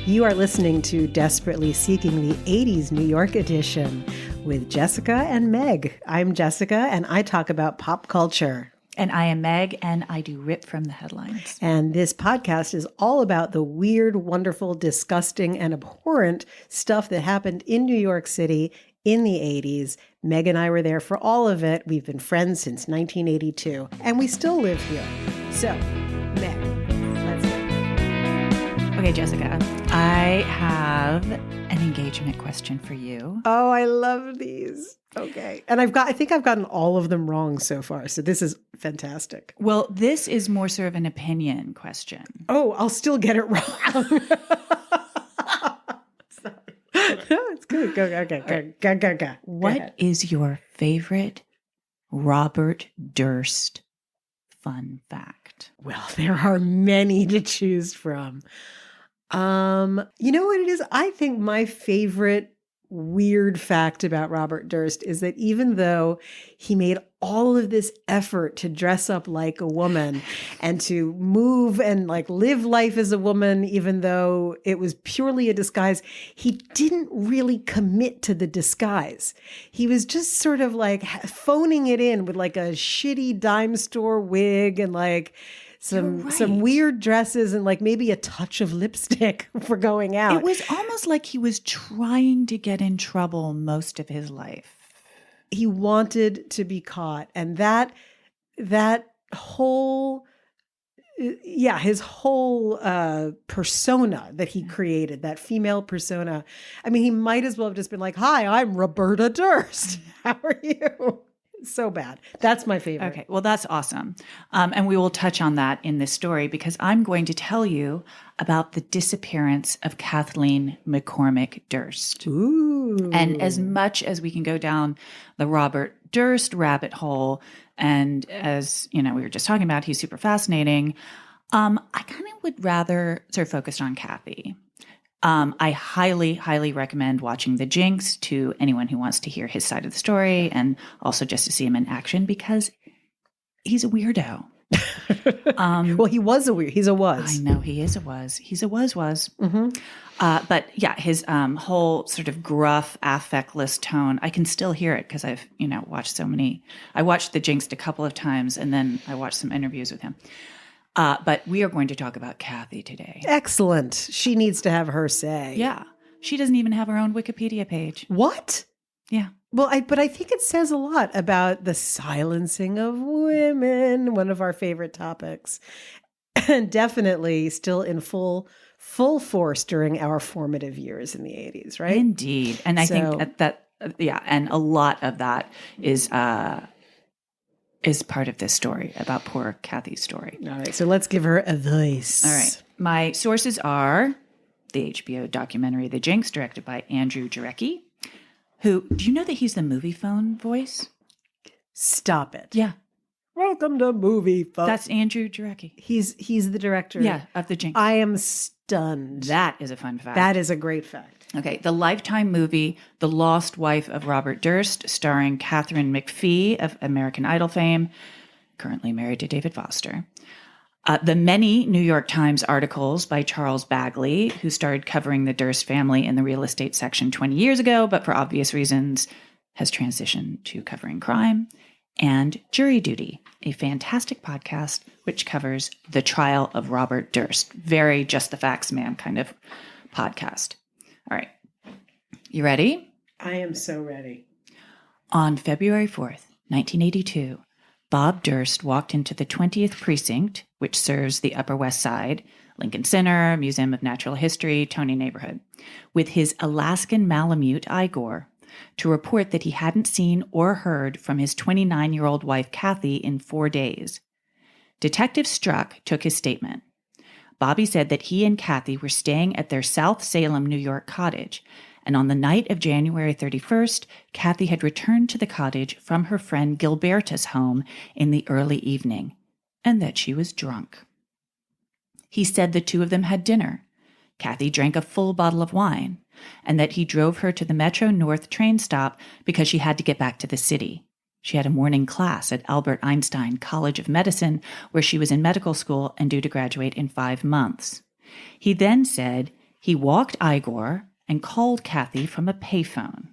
You are listening to Desperately Seeking the 80s New York edition with Jessica and Meg. I'm Jessica, and I talk about pop culture. And I am Meg, and I do rip from the headlines. And this podcast is all about the weird, wonderful, disgusting, and abhorrent stuff that happened in New York City in the 80s. Meg and I were there for all of it. We've been friends since 1982, and we still live here. So, Meg, let's go. Okay, Jessica, I have an engagement question for you. Oh, I love these. Okay. And I think I've gotten all of them wrong so far. So this is fantastic. Well, this is more sort of an opinion question. Oh, I'll still get it wrong. No, it's good. Go. What is your favorite Robert Durst fun fact? Well, there are many to choose from. You know what it is? I think my favorite weird fact about Robert Durst is that even though he made all of this effort to dress up like a woman and to move and like live life as a woman, even though it was purely a disguise, he didn't really commit to the disguise. He was just sort of like phoning it in with like a shitty dime store wig and like some weird dresses and like maybe a touch of lipstick for going out. It was almost like he was trying to get in trouble most of his life. He wanted to be caught. And that whole, his whole persona that he created, that female persona. I mean, he might as well have just been like, "Hi, I'm Roberta Durst. How are you?" So bad. That's my favorite. Okay, well, that's awesome. And we will touch on that in this story because I'm going to tell you about the disappearance of Kathleen McCormick Durst. Ooh. And as much as we can go down the Robert Durst rabbit hole, and as you know, we were just talking about, he's super fascinating. I kind of would rather sort of focus on Kathie. I highly, highly recommend watching The Jinx to anyone who wants to hear his side of the story and also just to see him in action because he's a weirdo. Well, he was a weird. He's a was. I know he is a was. He's a was. Mm-hmm. But yeah, his whole sort of gruff, affectless tone, I can still hear it because I've watched so many. I watched The Jinx a couple of times and then I watched some interviews with him. But we are going to talk about Kathie today. Excellent. She needs to have her say. Yeah. She doesn't even have her own Wikipedia page. What? Yeah. Well, but I think it says a lot about the silencing of women, one of our favorite topics, and definitely still in full force during our formative years in the 80s, right? Indeed. And I think that and a lot of that is part of this story about poor Kathie's story. All right, so let's give her a voice. All right. My sources are the HBO documentary The Jinx, directed by Andrew Jarecki, who, do you know that he's the movie phone voice? Stop it. Yeah. Welcome to Movie Phone. That's Andrew Jarecki. He's the director. Yeah, of The Jinx. I am stunned. That is a fun fact. That is a great fact. Okay, the Lifetime movie, The Lost Wife of Robert Durst, starring Katharine McPhee of American Idol fame, currently married to David Foster. The many New York Times articles by Charles Bagley, who started covering the Durst family in the real estate section 20 years ago, but for obvious reasons has transitioned to covering crime. And Jury Duty, a fantastic podcast which covers the trial of Robert Durst. Very just the facts, ma'am kind of podcast. All right. You ready? I am so ready. On February 4th, 1982, Bob Durst walked into the 20th Precinct, which serves the Upper West Side, Lincoln Center, Museum of Natural History, Tony neighborhood, with his Alaskan Malamute Igor, to report that he hadn't seen or heard from his 29-year-old wife, Kathie, in 4 days. Detective Struck took his statement. Bobby said that he and Kathie were staying at their South Salem, New York cottage, and on the night of January 31st, Kathie had returned to the cottage from her friend Gilberta's home in the early evening, and that she was drunk. He said the two of them had dinner. Kathie drank a full bottle of wine, and that he drove her to the Metro North train stop because she had to get back to the city. She had a morning class at Albert Einstein College of Medicine, where she was in medical school and due to graduate in 5 months. He then said He walked Igor and called Kathie from a payphone.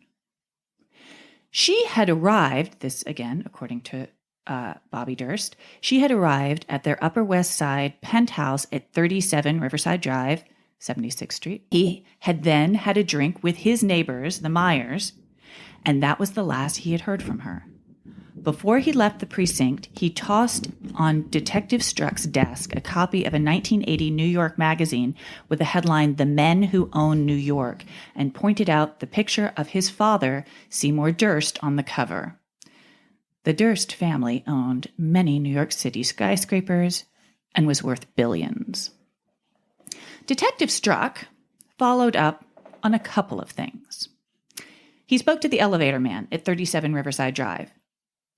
She had arrived, this again, according to Bobby Durst, she had arrived at their Upper West Side penthouse at 37 Riverside Drive, 76th Street. He had then had a drink with his neighbors, the Myers, and that was the last he had heard from her. Before he left the precinct, he tossed on Detective Strzok's desk a copy of a 1980 New York magazine with the headline, "The Men Who Own New York," and pointed out the picture of his father, Seymour Durst, on the cover. The Durst family owned many New York City skyscrapers and was worth billions. Detective Strzok followed up on a couple of things. He spoke to the elevator man at 37 Riverside Drive,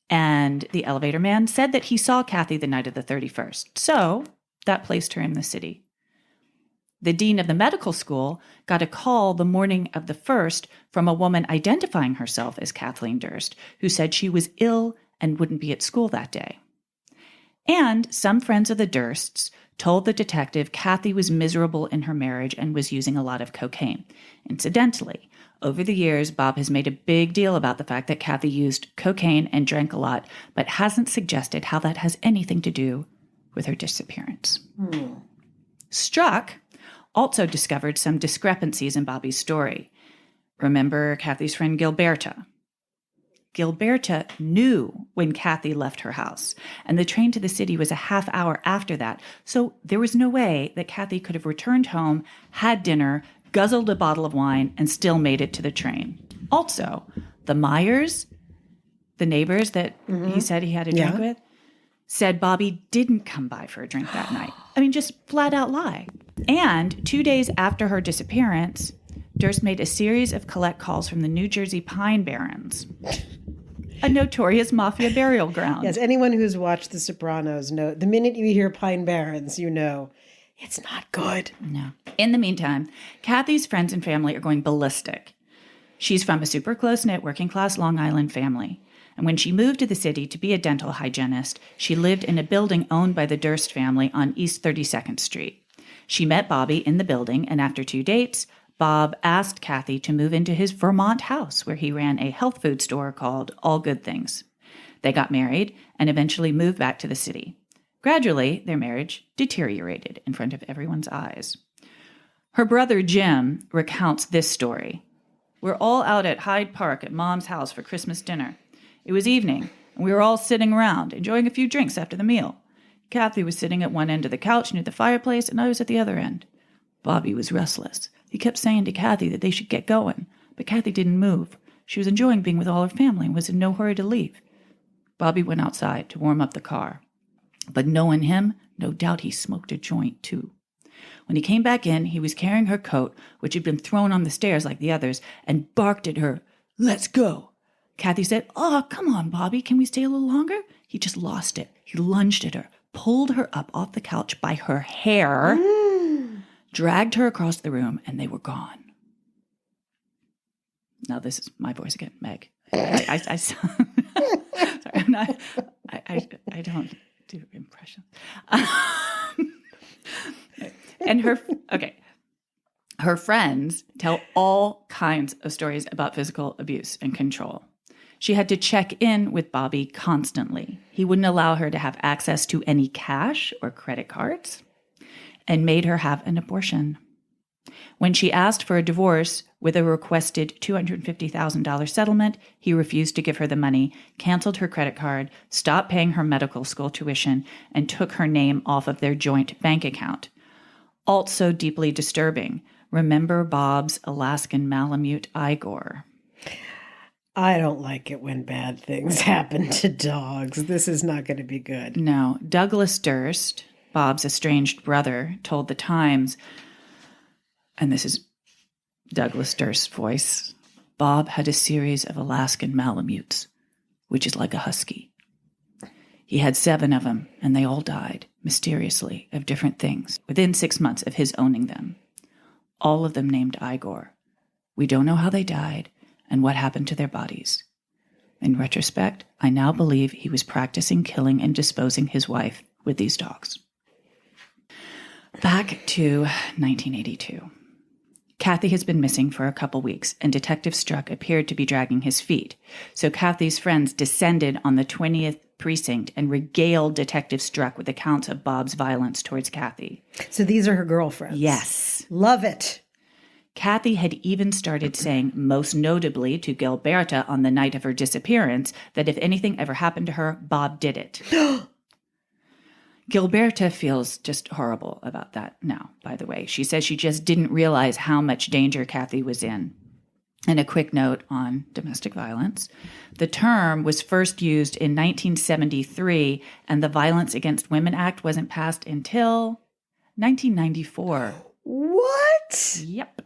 and the elevator man said that he saw Kathie the night of the 31st, so that placed her in the city. The dean of the medical school got a call the morning of the 1st from a woman identifying herself as Kathleen Durst, who said she was ill and wouldn't be at school that day. And some friends of the Dursts told the detective Kathie was miserable in her marriage and was using a lot of cocaine. Incidentally, over the years, Bob has made a big deal about the fact that Kathie used cocaine and drank a lot, but hasn't suggested how that has anything to do with her disappearance. Strzok also discovered some discrepancies in Bobby's story. Remember Kathie's friend Gilberta? Gilberta knew when Kathie left her house, and the train to the city was a half hour after that, so there was no way that Kathie could have returned home, had dinner, guzzled a bottle of wine, and still made it to the train. Also, the Myers, the neighbors that he said he had a drink with, said Bobby didn't come by for a drink that night. I mean, just flat out lie. And 2 days after her disappearance, Durst made a series of collect calls from the New Jersey Pine Barrens, a notorious mafia burial ground. Yes, anyone who's watched The Sopranos know the minute you hear Pine Barrens, you know it's not good. No. In the meantime, Kathie's friends and family are going ballistic. She's from a super close-knit working-class Long Island family. And when she moved to the city to be a dental hygienist, she lived in a building owned by the Durst family on East 32nd Street. She met Bobby in the building, and after 2 dates, Bob asked Kathie to move into his Vermont house where he ran a health food store called All Good Things. They got married and eventually moved back to the city. Gradually, their marriage deteriorated in front of everyone's eyes. Her brother Jim recounts this story. "We're all out at Hyde Park at Mom's house for Christmas dinner. It was evening, and we were all sitting around, enjoying a few drinks after the meal. Kathie was sitting at one end of the couch near the fireplace, and I was at the other end. Bobby was restless. He kept saying to Kathie that they should get going, but Kathie didn't move. She was enjoying being with all her family and was in no hurry to leave. Bobby went outside to warm up the car. But knowing him, no doubt he smoked a joint too. When he came back in, he was carrying her coat, which had been thrown on the stairs like the others, and barked at her, 'Let's go.' Kathie said, 'Oh, come on, Bobby. Can we stay a little longer?' He just lost it. He lunged at her, pulled her up off the couch by her hair, dragged her across the room, and they were gone." Now this is my voice again, Meg. Sorry, I'm not, I don't do impressions. And her friends tell all kinds of stories about physical abuse and control. She had to check in with Bobby constantly. He wouldn't allow her to have access to any cash or credit cards and made her have an abortion. When she asked for a divorce with a requested $250,000 settlement, he refused to give her the money, canceled her credit card, stopped paying her medical school tuition, and took her name off of their joint bank account. Also deeply disturbing, remember Bob's Alaskan Malamute Igor? I don't like it when bad things happen to dogs. This is not going to be good. No. Douglas Durst, Bob's estranged brother, told the Times, and this is Douglas Durst's voice, Bob had a series of Alaskan Malamutes, which is like a husky. He had 7 of them, and they all died, mysteriously, of different things, within 6 months of his owning them. All of them named Igor. We don't know how they died and what happened to their bodies. In retrospect, I now believe he was practicing killing and disposing his wife with these dogs. Back to 1982. Kathie has been missing for a couple weeks, and Detective Struck appeared to be dragging his feet. So Kathie's friends descended on the 20th precinct and regaled Detective Struck with accounts of Bob's violence towards Kathie. So these are her girlfriends. Yes. Love it. Kathie had even started saying, most notably to Gilberta on the night of her disappearance, that if anything ever happened to her, Bob did it. Gilberta feels just horrible about that now, by the way. She says she just didn't realize how much danger Kathie was in. And a quick note on domestic violence. The term was first used in 1973, and the Violence Against Women Act wasn't passed until 1994. What? Yep.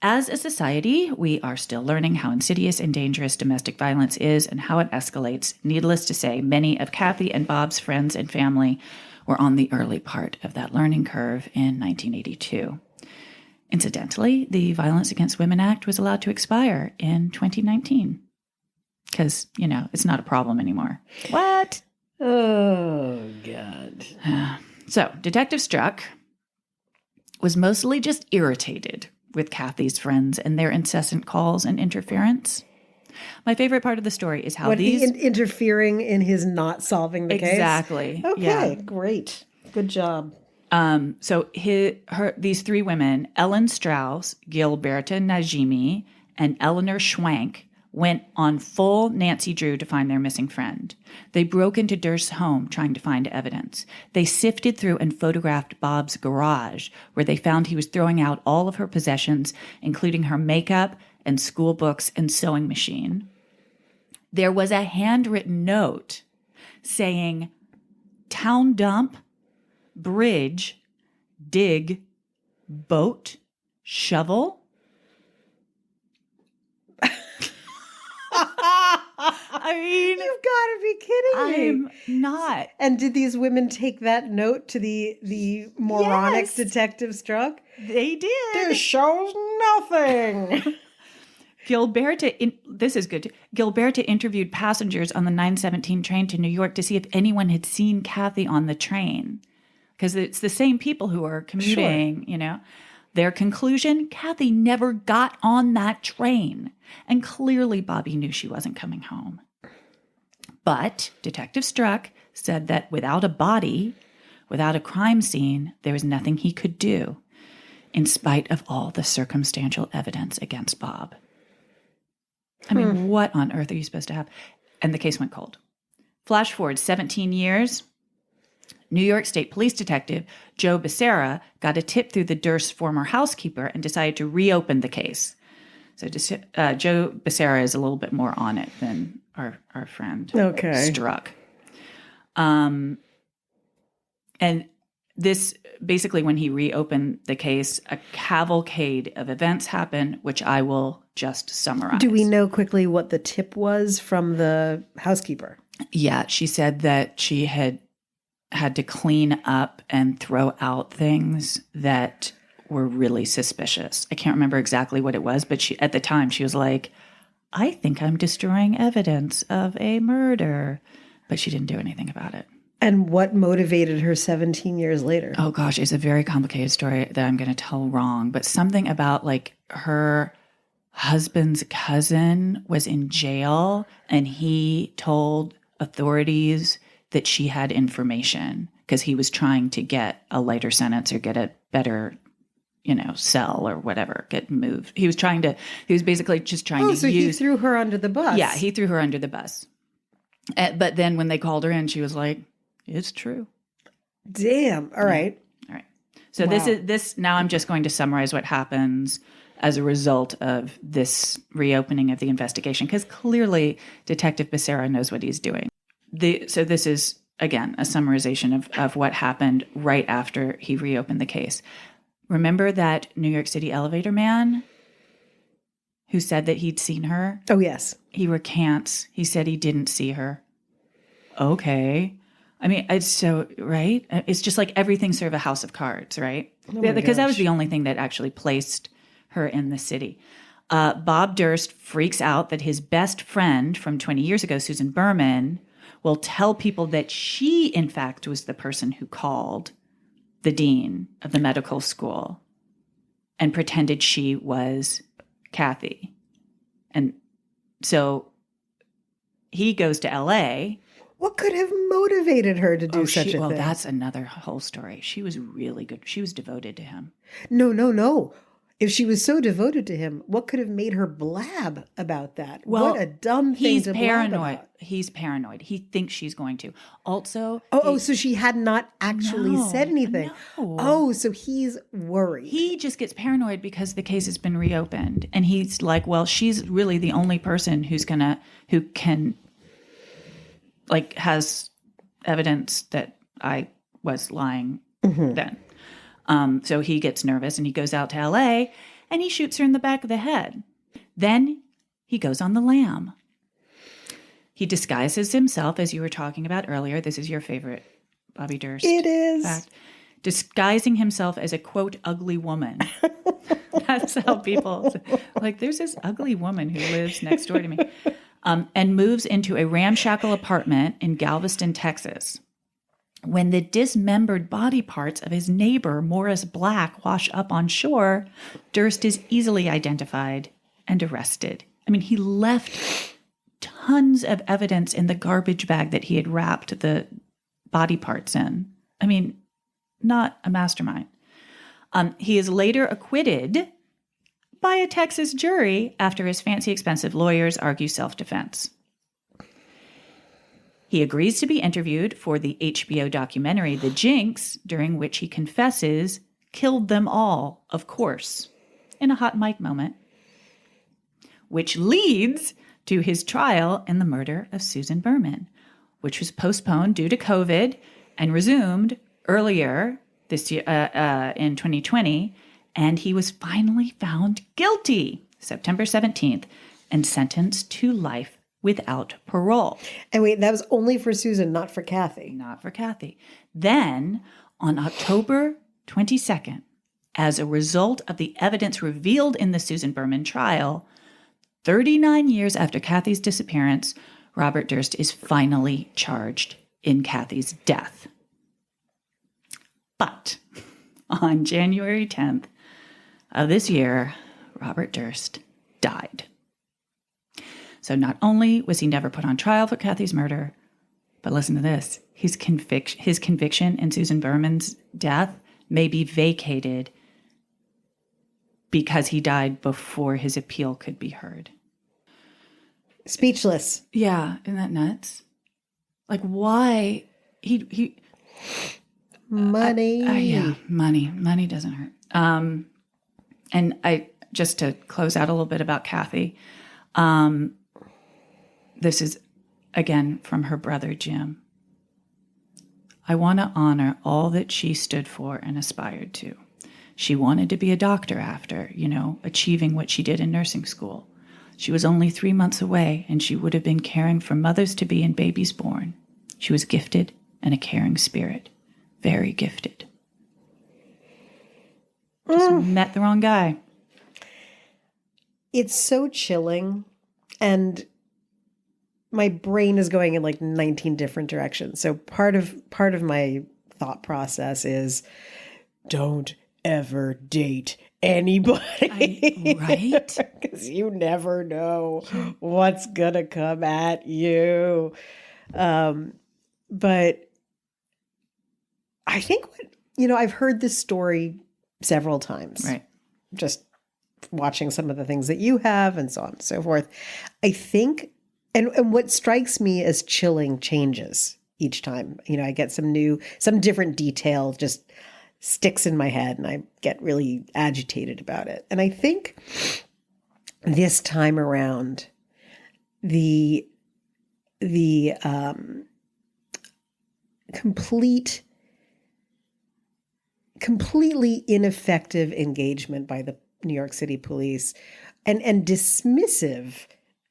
As a society, we are still learning how insidious and dangerous domestic violence is and how it escalates. Needless to say, many of Kathie and Bob's friends and family were on the early part of that learning curve in 1982. Incidentally, the Violence Against Women Act was allowed to expire in 2019 because, it's not a problem anymore. What? Oh, God. So, Detective Struck was mostly just irritated with Kathie's friends and their incessant calls and interference. My favorite part of the story is how interfering in his not solving the case? Exactly. Okay, yeah. Great. Good job. So these three women, Ellen Strauss, Gilberta Najimi, and Eleanor Schwank, went on full Nancy Drew to find their missing friend. They broke into Durst's home trying to find evidence. They sifted through and photographed Bob's garage, where they found he was throwing out all of her possessions, including her makeup and school books and sewing machine. There was a handwritten note saying, town dump, bridge, dig, boat, shovel. I mean, you've got to be kidding me. I'm not. And did these women take that note to the moronic Detective Struck? They did. This shows nothing. This is good. Gilberta interviewed passengers on the 917 train to New York to see if anyone had seen Kathie on the train. Because it's the same people who are commuting, Sure. Their conclusion, Kathie never got on that train. And clearly Bobby knew she wasn't coming home. But Detective Struck said that without a body, without a crime scene, there was nothing he could do, in spite of all the circumstantial evidence against Bob. I mean, what on earth are you supposed to have? And the case went cold. Flash forward 17 years. New York State Police Detective Joe Becerra got a tip through the Durst's former housekeeper and decided to reopen the case. So Joe Becerra is a little bit more on it than our friend Struck. And this, basically when he reopened the case, a cavalcade of events happened, which I will just summarize. Do we know quickly what the tip was from the housekeeper? Yeah, she said that she had to clean up and throw out things that were really suspicious. I can't remember exactly what it was, but at the time she was like, I think I'm destroying evidence of a murder. But she didn't do anything about it. And what motivated her 17 years later? Oh gosh, it's a very complicated story that I'm going to tell wrong, but something about like her husband's cousin was in jail and he told authorities that she had information because he was trying to get a lighter sentence or get a better, cell or whatever, get moved. He was basically just trying to he threw her under the bus. Yeah, he threw her under the bus. But then when they called her in, she was like, it's true. Damn. All right. All right. So this now I'm just going to summarize what happens as a result of this reopening of the investigation, because clearly Detective Becerra knows what he's doing. So this is, again, a summarization of what happened right after he reopened the case. Remember that New York City elevator man who said that he'd seen her? Oh, yes. He recants. He said he didn't see her. Okay. I mean, it's so, right? It's just like everything's sort of a house of cards, right? Because that was the only thing that actually placed her in the city. Bob Durst freaks out that his best friend from 20 years ago, Susan Berman, will tell people that she, in fact, was the person who called the dean of the medical school. and pretended she was Kathie. And so he goes to LA. What could have motivated her to do such a Well, thing? that's another whole story. She was really good. She was devoted to him. No. If she was so devoted to him, what could have made her blab about that? Well, what a dumb thing to blab about. He's paranoid. He thinks she's going to. Also, so she had not actually said anything. No. Oh, so he's worried. He just gets paranoid because the case has been reopened. And he's like, well, she's really the only person who can, like, has evidence that I was lying then. So he gets nervous and he goes out to LA and he shoots her in the back of the head. Then he goes on the lam. He disguises himself, as you were talking about earlier. This is your favorite Bobby Durst. It is. Fact. Disguising himself as a, quote, ugly woman. That's how people, like, there's this ugly woman who lives next door to me. And moves into a ramshackle apartment in Galveston, Texas. When the dismembered body parts of his neighbor, Morris Black, wash up on shore, Durst is easily identified and arrested. I mean, he left tons of evidence in the garbage bag that he had wrapped the body parts in. I mean, not a mastermind. He is later acquitted by a Texas jury after his fancy, expensive lawyers argue self-defense. He agrees to be interviewed for the HBO documentary The Jinx, during which he confesses, killed them all, of course, in a hot mic moment, which leads to his trial in the murder of Susan Berman, which was postponed due to COVID and resumed earlier this year in 2020, and he was finally found guilty September 17th and sentenced to life without parole. And wait, that was only for Susan, not for Kathie. Not for Kathie. Then, on October 22nd, as a result of the evidence revealed in the Susan Berman trial, 39 years after Kathie's disappearance, Robert Durst is finally charged in Kathie's death. But on January 10th of this year, Robert Durst died. So not only was he never put on trial for Kathie's murder, but listen to this, his conviction in Susan Berman's death may be vacated because he died before his appeal could be heard. Speechless. Yeah, isn't that nuts? Like, why? Money. Yeah, money doesn't hurt. And I, just to close out a little bit about Kathie, this is, again, from her brother, Jim. I want to honor all that she stood for and aspired to. She wanted to be a doctor after, achieving what she did in nursing school. She was only 3 months away, and she would have been caring for mothers-to-be and babies born. She was gifted and a caring spirit. Very gifted. Just met the wrong guy. It's so chilling, and my brain is going in like 19 different directions. So part of my thought process is don't ever date anybody. Right? Because you never know what's going to come at you. But I think I've heard this story several times. Right. Just watching some of the things that you have and so on and so forth. I think, and what strikes me as chilling changes each time. I get some different detail just sticks in my head and I get really agitated about it. And I think this time around, the completely ineffective engagement by the New York City police and dismissive,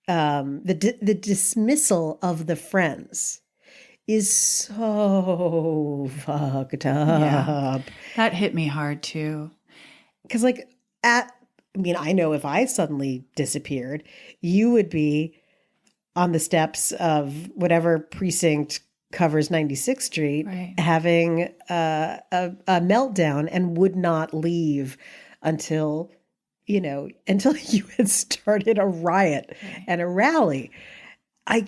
the dismissal of the friends is so fucked up. Yeah, that hit me hard too. Because I know if I suddenly disappeared, you would be on the steps of whatever precinct covers 96th Street, right, having a meltdown and would not leave until until you had started a riot and a rally. I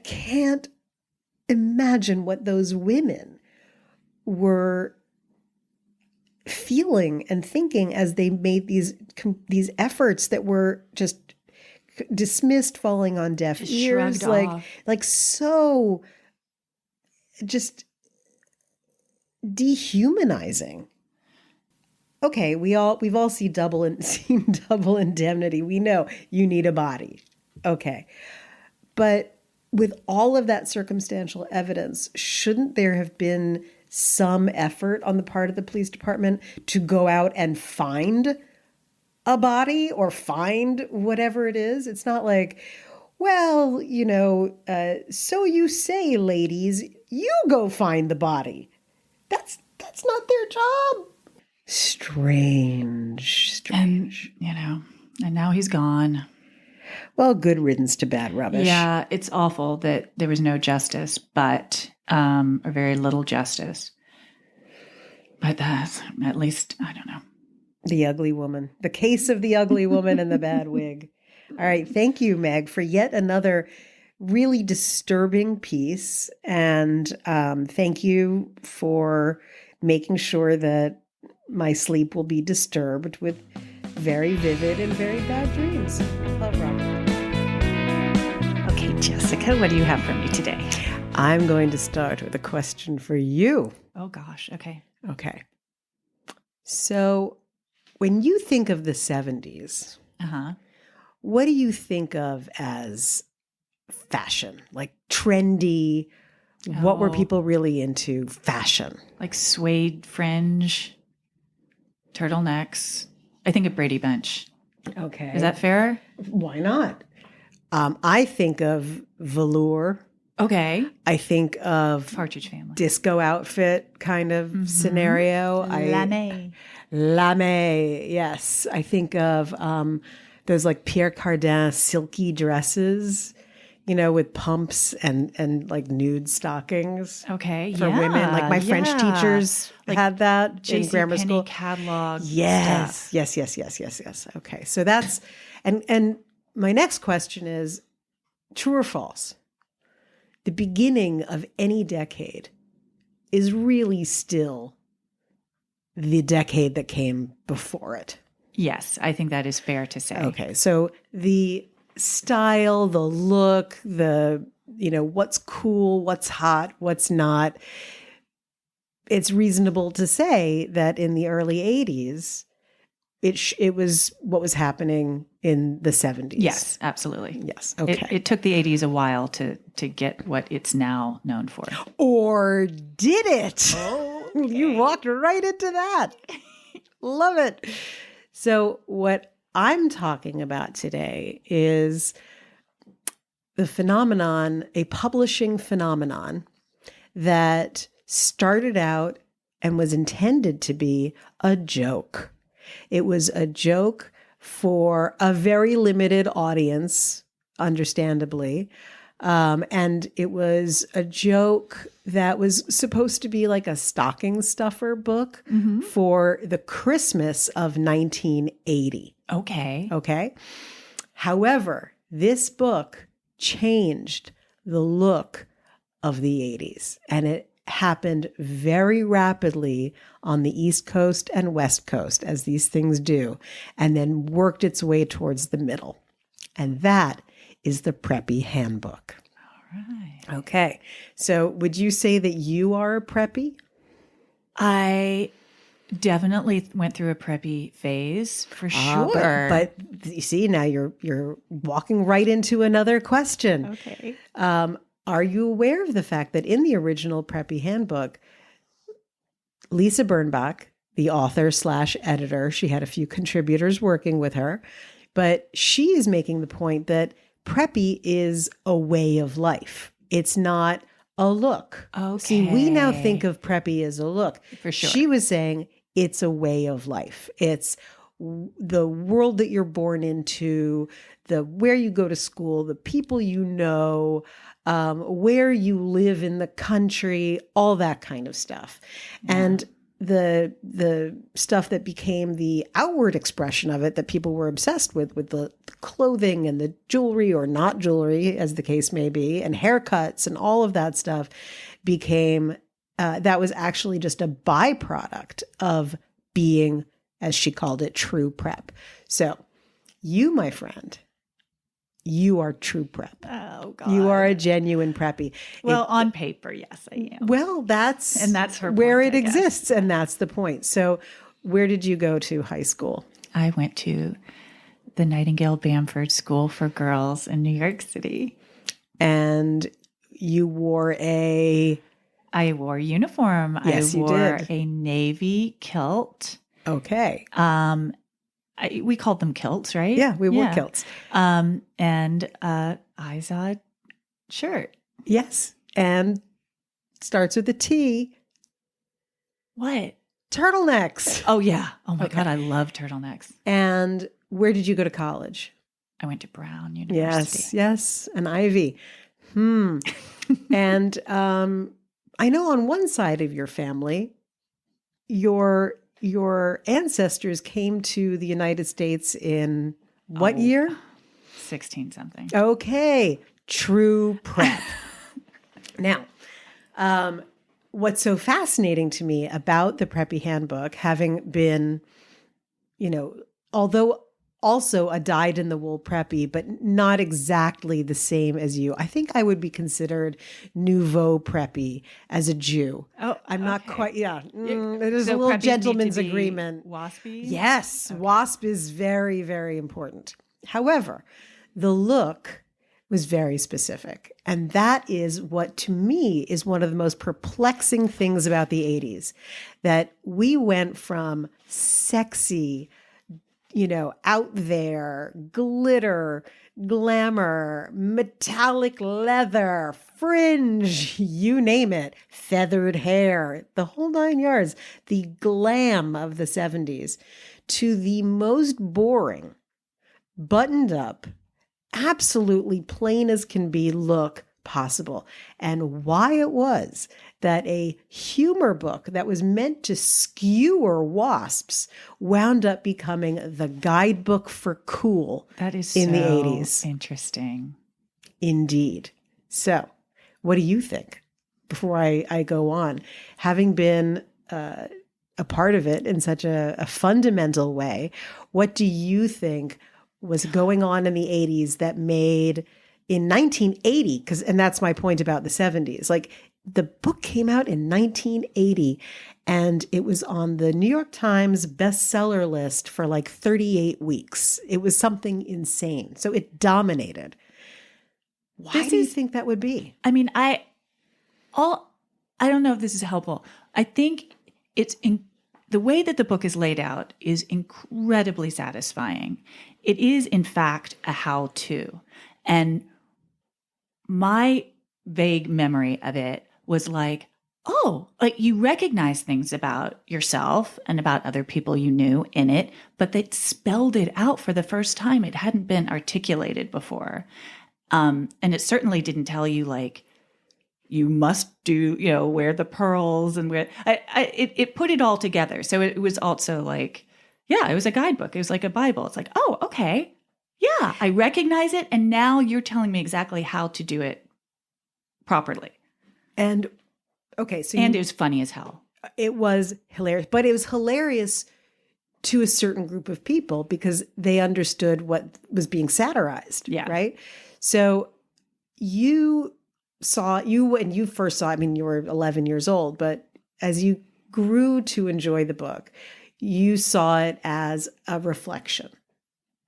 can't imagine what those women were feeling and thinking as they made these efforts that were just dismissed, falling on deaf Just ears, shrugged off. like so just dehumanizing. Okay, we've all seen Double Indemnity. We know you need a body. Okay. But with all of that circumstantial evidence, shouldn't there have been some effort on the part of the police department to go out and find a body or find whatever it is? It's not like, well, so you say, ladies, you go find the body. That's not their job. Strange. And now he's gone. Well, good riddance to bad rubbish. Yeah, it's awful that there was no justice, but or very little justice. But that's at least, I don't know. The ugly woman. The case of the ugly woman and the bad wig. All right. Thank you, Meg, for yet another really disturbing piece. And thank you for making sure that my sleep will be disturbed with very vivid and very bad dreams. Love, Robert. Okay, Jessica, what do you have for me today? I'm going to start with a question for you. Oh, gosh. Okay. Okay. So when you think of the 70s, what do you think of as fashion? Like trendy? What were people really into fashion? Like suede fringe, turtlenecks. I think of Brady Bunch. Okay. Is that fair? Why not? I think of velour. Okay. I think of Partridge Family. Disco outfit kind of scenario. Lame. Yes. I think of those like Pierre Cardin silky dresses, with pumps and like nude stockings. Okay. For women. Like my French teachers had that in grammar school. Catalog. Yes. Stuff. Yes. Okay. So that's, and my next question is true or false? The beginning of any decade is really still the decade that came before it. Yes, I think that is fair to say. Okay, so the style, the look, what's cool, what's hot, what's not, it's reasonable to say that in the early 80s, it was what was happening in the 70s. Yes, absolutely. Yes. Okay. It took the 80s a while to get what it's now known for. Or did it? Oh, okay. You walked right into that. Love it. So what I'm talking about today is the phenomenon, a publishing phenomenon that started out and was intended to be a joke. It was a joke for a very limited audience, understandably. And it was a joke that was supposed to be like a stocking stuffer book for the Christmas of 1980. Okay. However, this book changed the look of the 80s, and it happened very rapidly on the East Coast and West Coast, as these things do, and then worked its way towards the middle. And that is the Preppy Handbook. All right. Okay. So would you say that you are a preppy? I definitely went through a preppy phase for sure. But you see, now you're walking right into another question. Okay. Are you aware of the fact that in the original Preppy Handbook, Lisa Birnbach, the author / editor, she had a few contributors working with her, but she is making the point that preppy is a way of life. It's not a look. Okay. See, we now think of preppy as a look. For sure. She was saying it's a way of life. It's the world that you're born into, where you go to school, the people you know, where you live in the country, all that kind of stuff. Yeah. And the stuff that became the outward expression of it that people were obsessed with the clothing and the jewelry or not jewelry, as the case may be, and haircuts and all of that stuff became, that was actually just a byproduct of being, as she called it, true prep. So you, my friend, you are true prep. Oh, God. You are a genuine preppy. Well, on paper, yes, I am. Well, that's her where point, it I guess. exists, and that's the point. So where did you go to high school? I went to the Nightingale Bamford School for Girls in New York City. And you wore a... I wore a uniform. Yes, I you wore did. a navy kilt. Okay. We called them kilts, right? Yeah, we wore kilts. And Izod shirt. Yes. And starts with a T. What? Turtlenecks. Oh, yeah. Oh, my Okay. God. I love turtlenecks. And where did you go to college? I went to Brown University. Yes. An Ivy. And I know on one side of your family, your ancestors came to the United States in what year? 16 something. Okay. True prep. Now, what's so fascinating to me about the Preppy Handbook, having been, although also a dyed-in-the-wool preppy, but not exactly the same as you. I think I would be considered nouveau preppy as a Jew. Oh, I'm not okay. quite, there's So a little preppies need gentleman's to be agreement. Waspy? Yes, WASP is very, very important. However, the look was very specific. And that is what, to me, is one of the most perplexing things about the 80s, that we went from sexy, out there, glitter, glamour, metallic leather, fringe, you name it, feathered hair, the whole 9 yards, the glam of the 70s, to the most boring, buttoned up, absolutely plain as can be look possible. And why it was that a humor book that was meant to skewer WASPs wound up becoming the guidebook for cool. That is in the so 80s. Interesting. Indeed. So, what do you think? Before I go on, having been a part of it in such a fundamental way, what do you think was going on in the 80s that made in 1980, and that's my point about the 70s, like the book came out in 1980 and it was on the New York Times bestseller list for like 38 weeks. It was something insane. So it dominated. Why do you think that would be? I mean, I don't know if this is helpful. I think the way that the book is laid out is incredibly satisfying. It is, in fact, a how-to. And my vague memory of it was like, you recognize things about yourself and about other people you knew in it, but they spelled it out for the first time. It hadn't been articulated before. And it certainly didn't tell you like, you must do, wear the pearls and it put it all together. So it was also like, it was a guidebook. It was like a Bible. It's like, oh, okay. Yeah, I recognize it. And now you're telling me exactly how to do it properly. And okay, so it was funny as hell. It was hilarious, but it was hilarious to a certain group of people because they understood what was being satirized. Yeah. Right. So when you first saw, you were 11 years old, but as you grew to enjoy the book, you saw it as a reflection.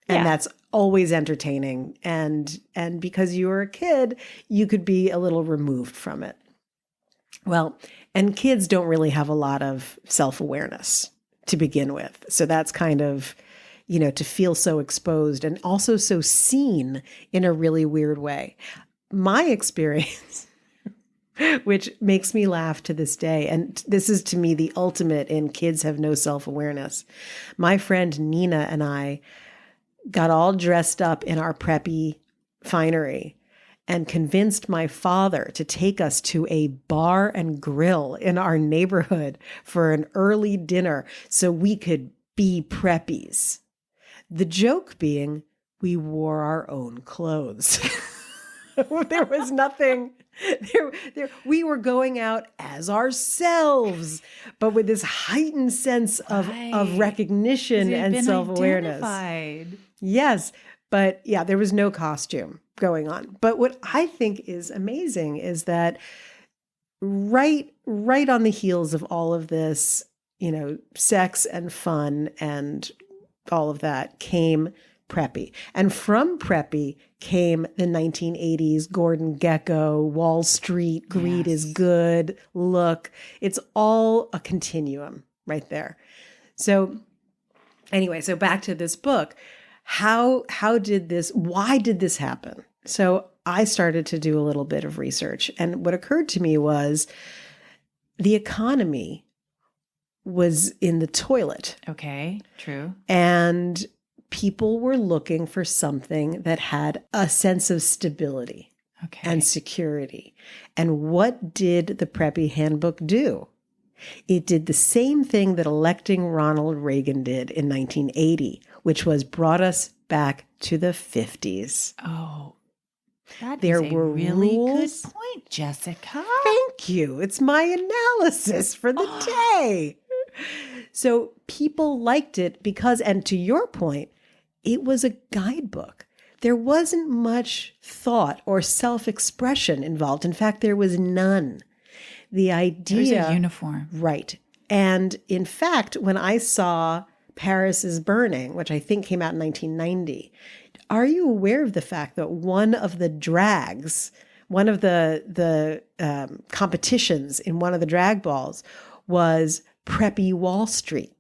And that's always entertaining. And because you were a kid, you could be a little removed from it. Well, and kids don't really have a lot of self-awareness to begin with. So that's kind of, to feel so exposed and also so seen in a really weird way. My experience, which makes me laugh to this day, and this is to me the ultimate in kids have no self-awareness. My friend Nina and I got all dressed up in our preppy finery and convinced my father to take us to a bar and grill in our neighborhood for an early dinner so we could be preppies. The joke being, we wore our own clothes. There was nothing. We were going out as ourselves, but with this heightened sense of recognition and self-awareness. Identified. Yes, but yeah, there was no costume going on. But what I think is amazing is that right on the heels of all of this, sex and fun and all of that came Preppy. And from Preppy came the 1980s Gordon Gekko, Wall Street, greed is good look. It's all a continuum right there. So anyway, so back to this book. Why did this happen? So I started to do a little bit of research. And what occurred to me was the economy was in the toilet. Okay, true. And people were looking for something that had a sense of stability and security. And what did the Preppy Handbook do? It did the same thing that electing Ronald Reagan did in 1980, which was brought us back to the 50s. Oh, that there is a were really rules. good point, Jessica. Thank you. It's my analysis for the day. So people liked it because, and to your point, it was a guidebook. There wasn't much thought or self-expression involved. In fact, there was none. The idea... There's a uniform. Right. And in fact, when I saw Paris is Burning, which I think came out in 1990, are you aware of the fact that one of the drags, one of the competitions in one of the drag balls was Preppy Wall Street?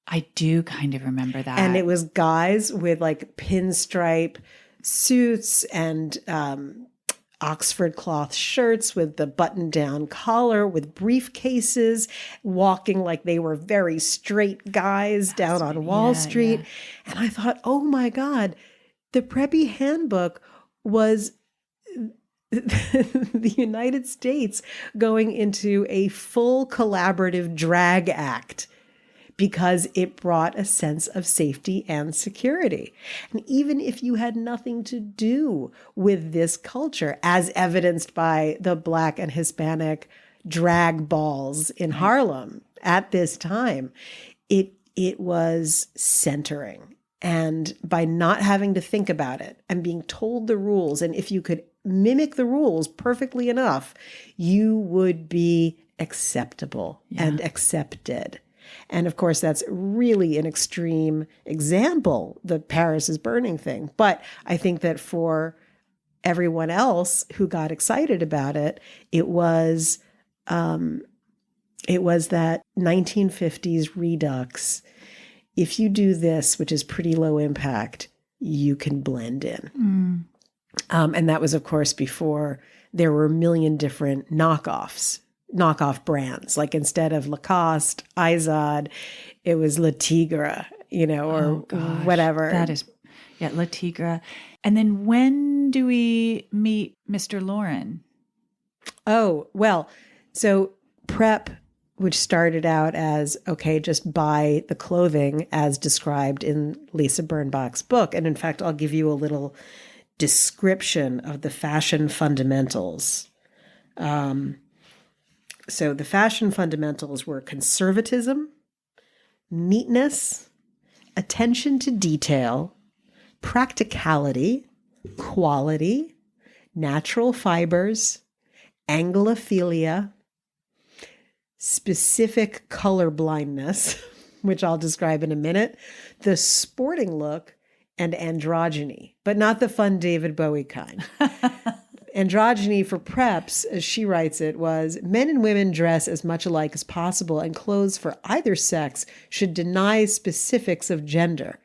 I do kind of remember that. And it was guys with like pinstripe suits and Oxford cloth shirts with the button-down collar, with briefcases, walking like they were very straight guys down on Wall Street. Yeah. And I thought, oh my God, the Preppy Handbook was the United States going into a full collaborative drag act, because it brought a sense of safety and security. And even if you had nothing to do with this culture, as evidenced by the Black and Hispanic drag balls in Harlem at this time, it was centering. And by not having to think about it and being told the rules, and if you could mimic the rules perfectly enough, you would be acceptable and accepted. And of course, that's really an extreme example, the Paris is Burning thing. But I think that for everyone else who got excited about it, it was that 1950s redux. If you do this, which is pretty low impact, you can blend in. And that was, of course, before there were a million different knockoff brands. Like instead of Lacoste, Izod, it was Le Tigre, or whatever. That is, Le Tigre. And then when do we meet Mr. Lauren? Oh, well, so Prep, which started out as, okay, just buy the clothing as described in Lisa Birnbach's book. And in fact, I'll give you a little description of the fashion fundamentals. So the fashion fundamentals were conservatism, neatness, attention to detail, practicality, quality, natural fibers, anglophilia, specific color blindness, which I'll describe in a minute, the sporting look, and androgyny, but not the fun David Bowie kind. Androgyny for preps, as she writes it, was men and women dress as much alike as possible, and clothes for either sex should deny specifics of gender.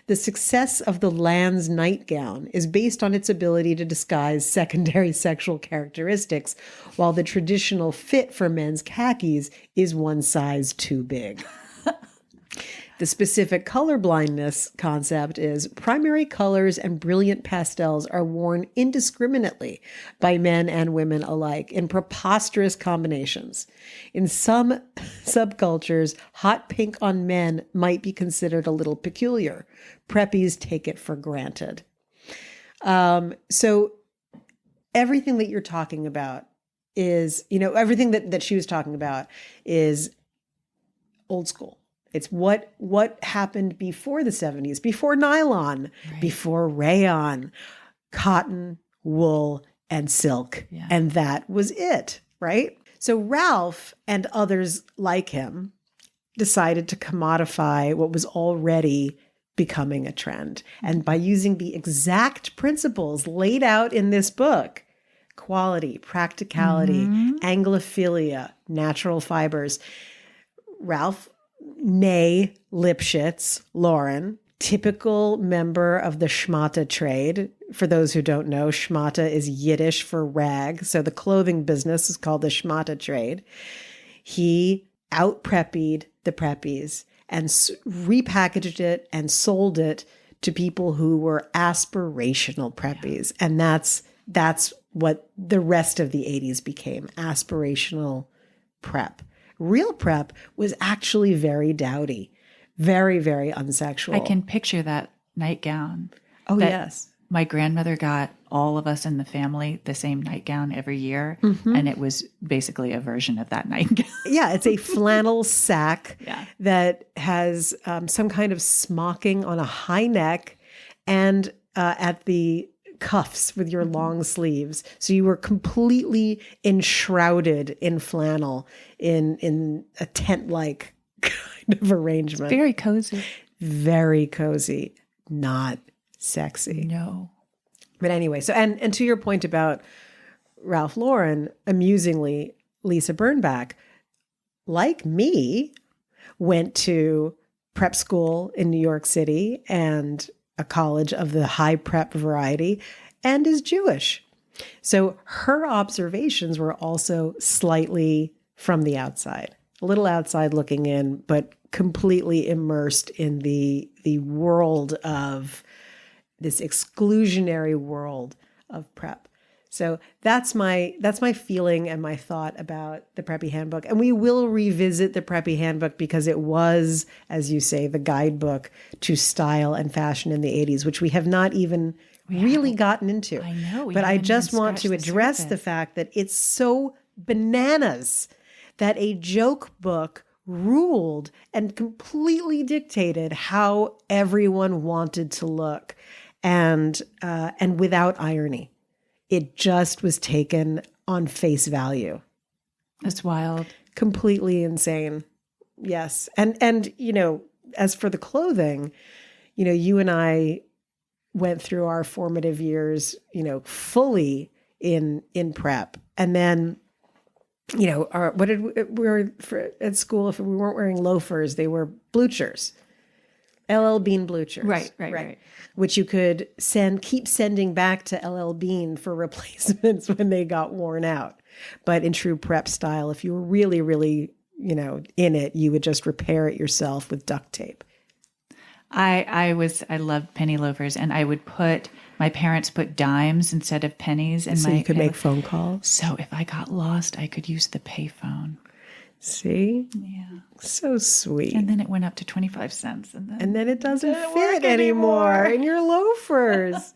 The success of the Land's nightgown is based on its ability to disguise secondary sexual characteristics, while the traditional fit for men's khakis is one size too big. The specific color blindness concept is primary colors and brilliant pastels are worn indiscriminately by men and women alike in preposterous combinations. In some subcultures, hot pink on men might be considered a little peculiar. Preppies take it for granted. So everything that you're talking about is, everything that she was talking about is old school. It's what happened before the 70s, before nylon, before rayon, cotton, wool, and silk. Yeah. And that was it, right? So Ralph and others like him decided to commodify what was already becoming a trend. And by using the exact principles laid out in this book, quality, practicality, Anglophilia, natural fibers, Ralph, nay Lipschitz, Lauren, typical member of the schmata trade. For those who don't know, schmata is Yiddish for rag. So the clothing business is called the schmata trade. He out-preppied the preppies and repackaged it and sold it to people who were aspirational preppies. Yeah. And that's what the rest of the 80s became, aspirational prep. Real prep was actually very dowdy, very, very unsexual. I can picture that nightgown. Oh, yes. My grandmother got all of us in the family the same nightgown every year, and it was basically a version of that nightgown. Yeah, it's a flannel sack that has some kind of smocking on a high neck and at the cuffs with your long sleeves. So you were completely enshrouded in flannel in a tent-like kind of arrangement. Very cozy. Very cozy. Not sexy. No. But anyway, so and to your point about Ralph Lauren, amusingly, Lisa Birnbach, like me, went to prep school in New York City and a college of the high prep variety, and is Jewish. So her observations were also slightly from the outside, a little outside looking in, but completely immersed in the world of this exclusionary world of prep. So that's my feeling and my thought about the Preppy Handbook. And we will revisit the Preppy Handbook because it was, as you say, the guidebook to style and fashion in the 80s, which we have not even really gotten into. I know. But I just want to address the fact that it's so bananas that a joke book ruled and completely dictated how everyone wanted to look, and without irony. It just was taken on face value. That's wild. Completely insane. Yes. And as for the clothing, you and I went through our formative years, fully in prep. And then, we were at school, if we weren't wearing loafers, they were bluchers. LL Bean bluchers. Right. Which you could keep sending back to LL Bean for replacements when they got worn out. But in true prep style, if you were really, really, in it, you would just repair it yourself with duct tape. I loved penny loafers, and my parents put dimes instead of pennies in so you could make phone calls. So if I got lost, I could use the payphone. See? Yeah. So sweet. And then it went up to 25 cents. And then it doesn't fit anymore in your loafers.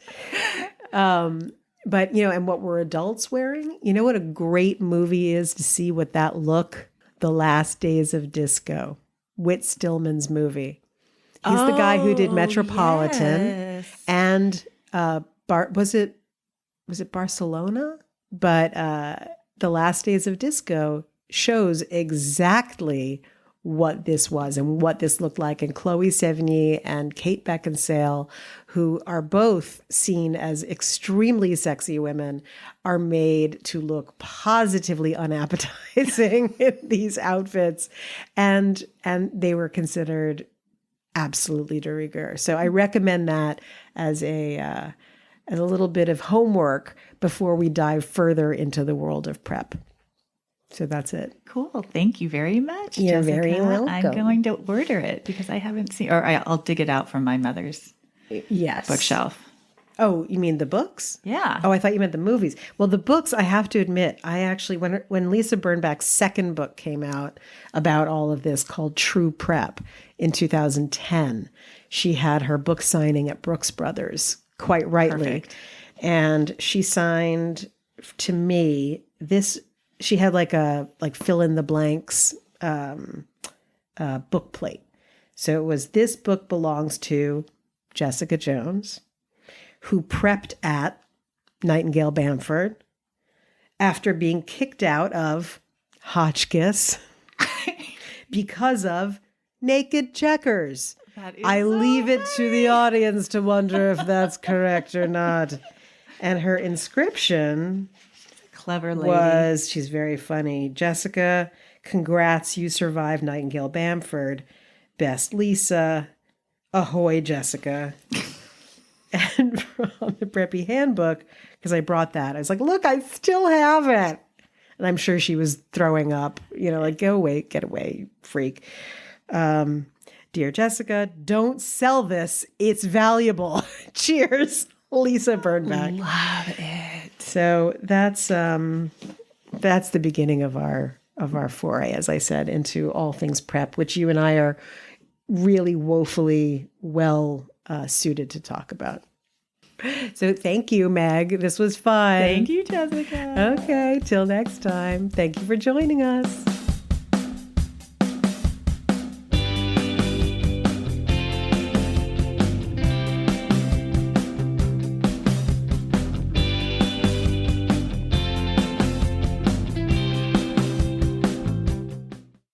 But, and what were adults wearing? You know what a great movie is to see what that look? The Last Days of Disco. Whit Stillman's movie. He's the guy who did Metropolitan. Yes. And was it Barcelona? But The Last Days of Disco shows exactly what this was and what this looked like. And Chloe Sevigny and Kate Beckinsale, who are both seen as extremely sexy women, are made to look positively unappetizing in these outfits. And they were considered absolutely de rigueur. So I recommend that as a little bit of homework before we dive further into the world of prep. So that's it. Cool. Thank you very much, You're Jessica. very welcome. I'm going to order it because I haven't seen, or I'll dig it out from my mother's bookshelf. Oh, you mean the books? Yeah. Oh, I thought you meant the movies. Well, the books, I have to admit, I actually, when Lisa Birnbach's second book came out about all of this called True Prep in 2010, she had her book signing at Brooks Brothers, quite rightly. Perfect. And she signed to me this, she had like fill in the blanks book plate. So it was, this book belongs to Jessica Jones, who prepped at Nightingale Bamford after being kicked out of Hotchkiss because of naked checkers. I leave it to the audience to wonder if that's correct or not. And her inscription Clever lady. was, she's very funny. Jessica, congrats, you survived Nightingale Bamford. Best Lisa. Ahoy, Jessica. And from the Preppy Handbook, because I brought that, I was like, look, I still have it. And I'm sure she was throwing up, like, go away, get away, freak. Dear Jessica, don't sell this. It's valuable. Cheers, Lisa Birnbach. Love it. So that's the beginning of our foray, as I said, into all things prep, which you and I are really woefully well suited to talk about. So thank you, Meg. This was fun. Thank you, Jessica. Okay, till next time. Thank you for joining us.